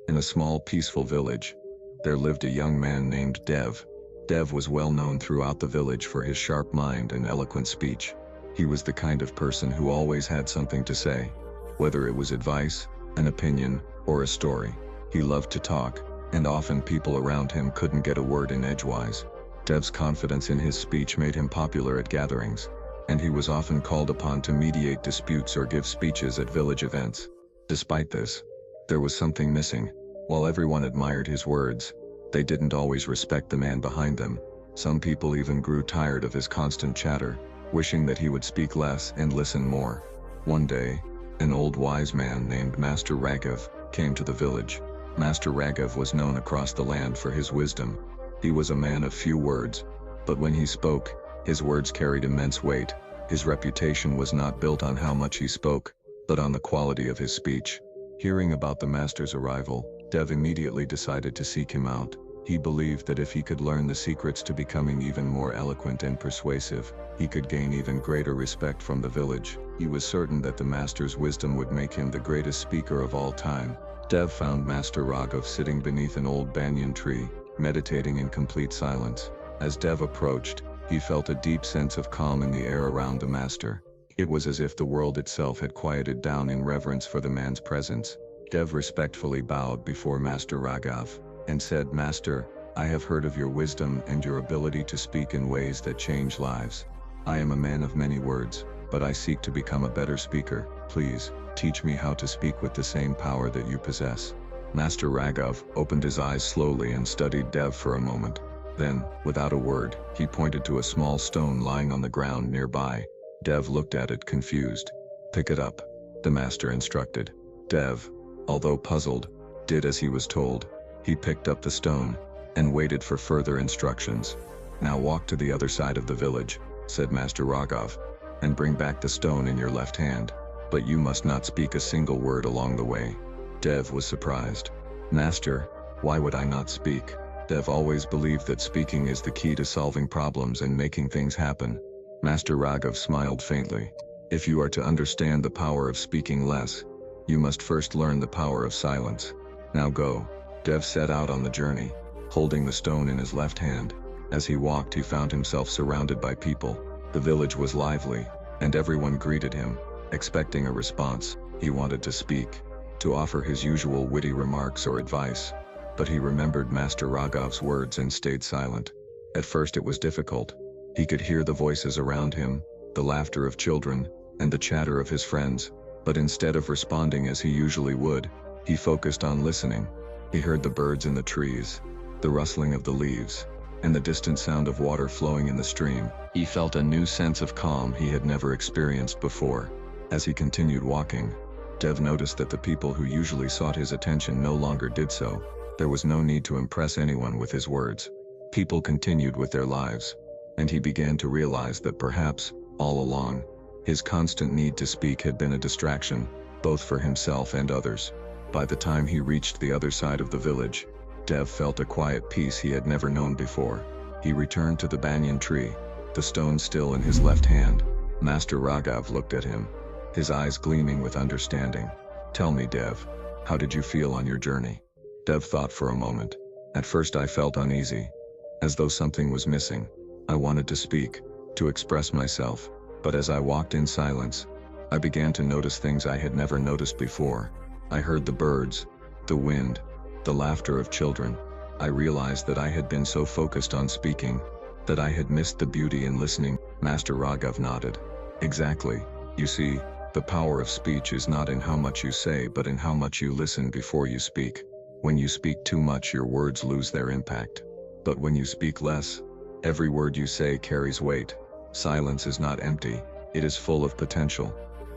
In a small, peaceful village, there lived a young man named Dev. Dev was well known throughout the village for his sharp mind and eloquent speech. He was the kind of person who always had something to say, whether it was advice, an opinion, or a story. He loved to talk, and often people around him couldn't get a word in edgewise. Dev's confidence in his speech made him popular at gatherings, and he was often called upon to mediate disputes or give speeches at village events. Despite this, there was something missing. While everyone admired his words, they didn't always respect the man behind them. Some people even grew tired of his constant chatter, wishing that he would speak less and listen more. One day, an old wise man named Master Raghav came to the village. Master Raghav was known across the land for his wisdom. He was a man of few words, but when he spoke, his words carried immense weight. His reputation was not built on how much he spoke, but on the quality of his speech. Hearing about the master's arrival, Dev immediately decided to seek him out. He believed that if he could learn the secrets to becoming even more eloquent and persuasive, he could gain even greater respect from the village. He was certain that the master's wisdom would make him the greatest speaker of all time. Dev found Master Raghav sitting beneath an old banyan tree, meditating in complete silence. As Dev approached, he felt a deep sense of calm in the air around the master. It was as if the world itself had quieted down in reverence for the man's presence. Dev respectfully bowed before Master Raghav and said, "Master, I have heard of your wisdom and your ability to speak in ways that change lives. I am a man of many words, but I seek to become a better speaker. Please, teach me how to speak with the same power that you possess." Master Raghav opened his eyes slowly and studied Dev for a moment. Then, without a word, he pointed to a small stone lying on the ground nearby. Dev looked at it confused. "Pick it up," the master instructed. Dev, although puzzled, did as he was told. He picked up the stone and waited for further instructions. "Now walk to the other side of the village," said Master Raghav, "and bring back the stone in your left hand. But you must not speak a single word along the way." Dev was surprised. "Master, why would I not speak?" Dev always believed that speaking is the key to solving problems and making things happen. Master Raghav smiled faintly. "If you are to understand the power of speaking less, you must first learn the power of silence. Now go." Dev set out on the journey, holding the stone in his left hand. As he walked, he found himself surrounded by people. The village was lively, and everyone greeted him, expecting a response. He wanted to speak, to offer his usual witty remarks or advice, but he remembered Master Raghav's words and stayed silent. At first it was difficult. He could hear the voices around him, the laughter of children, and the chatter of his friends, but instead of responding as he usually would, he focused on listening. He heard the birds in the trees, the rustling of the leaves, and the distant sound of water flowing in the stream. He felt a new sense of calm he had never experienced before. As he continued walking, Dev noticed that the people who usually sought his attention no longer did so. There was no need to impress anyone with his words. People continued with their lives, and he began to realize that perhaps, all along, his constant need to speak had been a distraction, both for himself and others. By the time he reached the other side of the village, Dev felt a quiet peace he had never known before. He returned to the banyan tree, the stone still in his left hand. Master Raghav looked at him, his eyes gleaming with understanding. "Tell me, Dev, how did you feel on your journey?" Dev thought for a moment. "At first I felt uneasy, as though something was missing. I wanted to speak, to express myself, but as I walked in silence, I began to notice things I had never noticed before. I heard the birds, the wind, the laughter of children. I realized that I had been so focused on speaking, that I had missed the beauty in listening." Master Raghav nodded. "Exactly. You see, the power of speech is not in how much you say but in how much you listen before you speak. When you speak too much, your words lose their impact. But when you speak less, every word you say carries weight. Silence is not empty, it is full of potential."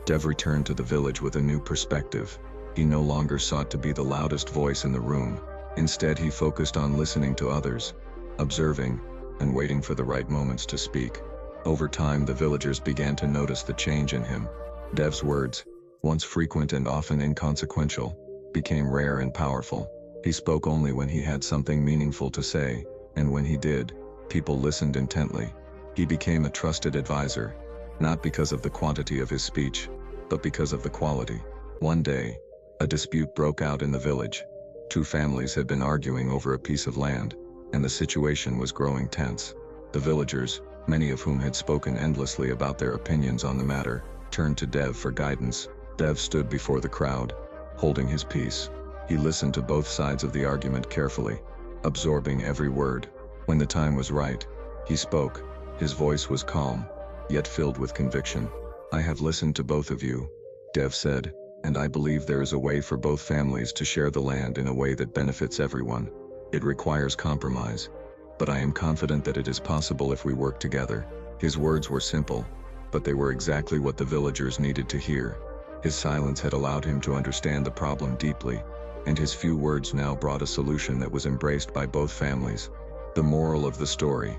Dev returned to the village with a new perspective. He no longer sought to be the loudest voice in the room. Instead, he focused on listening to others, observing, and waiting for the right moments to speak. Over time, the villagers began to notice the change in him. Dev's words, once frequent and often inconsequential, became rare and powerful. He spoke only when he had something meaningful to say, and when he did, people listened intently. He became a trusted advisor, not because of the quantity of his speech, but because of the quality. One day, a dispute broke out in the village. Two families had been arguing over a piece of land, and the situation was growing tense. The villagers, many of whom had spoken endlessly about their opinions on the matter, turned to Dev for guidance. Dev stood before the crowd, holding his peace. He listened to both sides of the argument carefully, absorbing every word. When the time was right, he spoke. His voice was calm, yet filled with conviction. "I have listened to both of you," Dev said, "and I believe there is a way for both families to share the land in a way that benefits everyone. It requires compromise, but I am confident that it is possible if we work together." His words were simple, but they were exactly what the villagers needed to hear. His silence had allowed him to understand the problem deeply, and his few words now brought a solution that was embraced by both families. The moral of the story: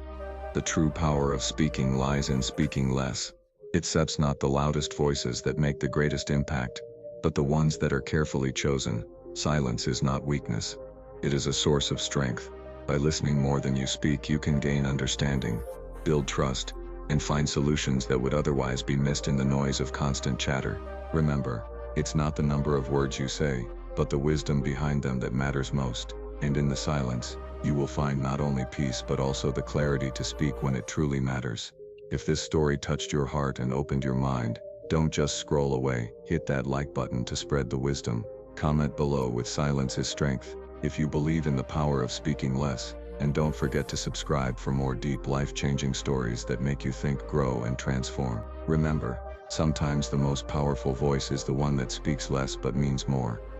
the true power of speaking lies in speaking less. It sets not the loudest voices that make the greatest impact, but the ones that are carefully chosen. Silence is not weakness. It is a source of strength. By listening more than you speak, you can gain understanding, build trust, and find solutions that would otherwise be missed in the noise of constant chatter. Remember, it's not the number of words you say, but the wisdom behind them that matters most. And in the silence, you will find not only peace but also the clarity to speak when it truly matters. If this story touched your heart and opened your mind, don't just scroll away. Hit that like button to spread the wisdom. Comment below with "Silence is strength" if you believe in the power of speaking less. And don't forget to subscribe for more deep, life-changing stories that make you think, grow, and transform. Remember, sometimes the most powerful voice is the one that speaks less but means more.